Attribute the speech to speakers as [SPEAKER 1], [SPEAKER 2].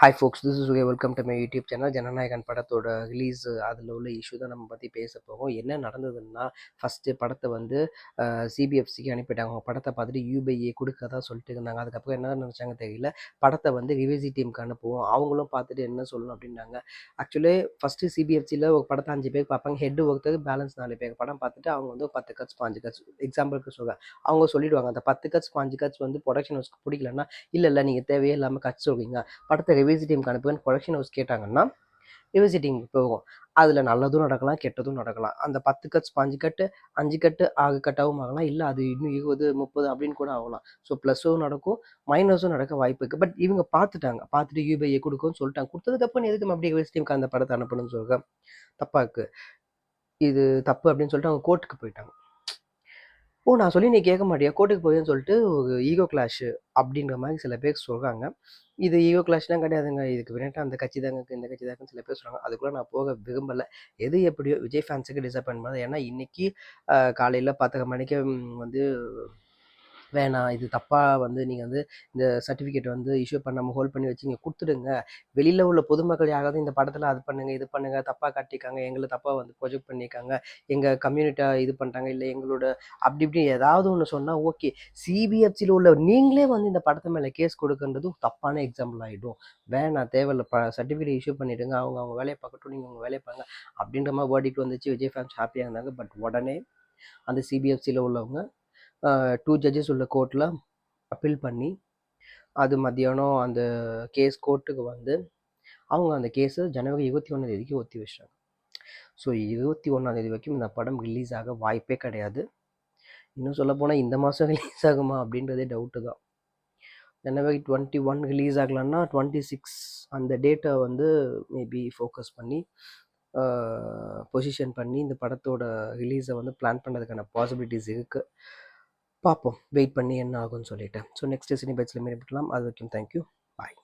[SPEAKER 1] Hi folks, this is உகே. Welcome to my YouTube channel. Jananayagan படத்தோட release அதில் உள்ள இஷ்யூ தான் நம்ம பற்றி பேச போகும். என்ன நடந்ததுன்னா, ஃபஸ்ட்டு படத்தை வந்து சிபிஎஃப்சிக்கு அனுப்பிட்டாங்க. அவங்க படத்தை பார்த்துட்டு யூபிஏ கொடுக்கறதா சொல்லிட்டு இருந்தாங்க. அதுக்கப்புறம் என்ன நினச்சாங்க தெரியல, படத்தை வந்து ரிவிசி டீமுக்கு அனுப்புவோம், அவங்களும் பார்த்துட்டு என்ன சொல்லணும் அப்படின்னாங்க. ஆக்சுவலி ஃபஸ்ட்டு சிபிஎஃப்சியில் ஒரு படத்தை 5 பேர் பார்ப்பாங்க, ஹெட் ஒருத்தருக்கு பேலன்ஸ் 4 பேர் படம் பார்த்துட்டு அவங்க வந்து 10 கட்ஸ் 5 கட்ஸ் எக்ஸாம்பிளுக்கு சொல்லுவாங்க. அவங்க சொல்லிவிடுவாங்க, அந்த 10 கட்ஸ் 5 கட்ஸ் வந்து ப்ரொடக்ஷன் ஹவுஸ்க்கு பிடிக்கலன்னா, இல்லை நீங்கள் தேவையே இல்லாமல் கட்ஸ் சொல்வீங்க, படத்தை ரிவிசி டீமுக்கு அனுப்புவேன்னு ப்ரொடக்ஷன் ஹவுஸ் கேட்டாங்கன்னா ரிவிசி டீமுக்கு போகும். அதில் நல்லதும் நடக்கலாம், கெட்டதும் நடக்கலாம். அந்த 10 கட்ஸ் 5 கட்டு 5 கட்டு 6 கட்டாகவும் ஆகலாம், இல்லை அது இன்னும் 20 30 அப்படின்னு கூட ஆகலாம். ஸோ ப்ளஸ்ஸும் நடக்கும், மைனஸும் நடக்க வாய்ப்பு இருக்குது. பட் இவங்க பார்த்துட்டு யூபிஐ கொடுக்கும்னு சொல்லிட்டாங்க. கொடுத்ததுக்கப்புறம் எதுக்கு மறுபடியும் ரிவிசி டீமுக்கு அந்த படத்தை அனுப்பணும்னு சொல்லுங்க, தப்பாக இருக்குது. இது தப்பு அப்படின்னு சொல்லிட்டு அவங்க கோர்ட்டுக்கு போயிட்டாங்க. நான் சொல்லி நீ கேட்க மாட்டியா, கோர்ட்டுக்கு போயின்னு சொல்லிட்டு ஒரு ஈகோ கிளாஷ் அப்படின்ற மாதிரி சில பேர் சொல்கிறாங்க. இது ஈகோ கிளாஷ்லாம் கிடையாதுங்க, இதுக்கு பின்னாடி அந்த கட்சி தாங்க இந்த கட்சி தாங்க சில பேர் சொல்கிறாங்க. அதுக்குள்ளே நான் போக விரும்பலை. எது எப்படியோ விஜய் ஃபேன்ஸுக்கு டிசப்பாயின்ட் பண்ணுது. ஏன்னா இன்றைக்கி காலையில் 10:30 மணிக்கு வந்து வேணாம், இது தப்பாக வந்து நீங்கள் வந்து இந்த சர்டிஃபிகேட் வந்து இஷ்யூ பண்ணாமல் ஹோல்ட் பண்ணி வச்சு நீங்கள் கொடுத்துடுங்க. வெளியில் உள்ள பொதுமக்கள் யாராவது இந்த படத்தில் அது பண்ணுங்கள் இது பண்ணுங்கள் தப்பாக காட்டிக்காங்க, எங்களை தப்பாக வந்து ப்ரொஜெக்ட் பண்ணியிருக்காங்க, எங்கள் கம்யூனிட்டியாக இது பண்ணிட்டாங்க, இல்லை எங்களோட அப்படி இப்படி ஏதாவது ஒன்று சொன்னால் ஓகே. சிபிஎஃப்சியில் உள்ள நீங்களே வந்து இந்த படத்தை மேலே கேஸ் கொடுக்குறதும் தப்பான எக்ஸாம்பிள் ஆகிடும். வேணாம், தேவையில்லை, சர்டிஃபிகேட் இஷ்யூ பண்ணிவிடுங்க, அவங்க வேலையை பார்க்கட்டும், நீங்கள் உங்கள் வேலையை பாருங்க அப்படின்ற மாதிரி வேர்டிக்ட் வந்துச்சு. விஜய் ஃபேன்ஸ் ஹாப்பியாக இருந்தாங்க. பட் உடனே அந்த சிபிஎஃப்சியில் உள்ளவங்க 2 ஜட்ஜஸ் உள்ள கோர்ட்டில் அப்பீல் பண்ணி, அது மத்தியானம் அந்த கேஸ் கோர்ட்டுக்கு வந்து அவங்க அந்த கேஸை ஜனவரி 21 ஒத்தி வச்சிட்டாங்க. ஸோ 21 வரைக்கும் இந்த படம் ரிலீஸ் ஆக வாய்ப்பே கிடையாது. இன்னும் சொல்லப்போனால் இந்த மாதம் ரிலீஸ் ஆகுமா அப்படின்றதே டவுட்டு தான். ஜனவரி 21 ரிலீஸ் ஆகலான்னா 26 அந்த டேட்டை வந்து மேபி ஃபோக்கஸ் பண்ணி பொசிஷன் பண்ணி இந்த படத்தோட ரிலீஸை வந்து பிளான் பண்ணுறதுக்கான பாசிபிலிட்டிஸ் இருக்குது. பார்ப்போம், வெயிட் பண்ணி என்ன ஆகும்னு சொல்லிட்டு. ஸோ நெக்ஸ்ட் சினி பைட்ஸில் மீட் பண்ணலாம். அது வரைக்கும் தேங்க்யூ, பாய்.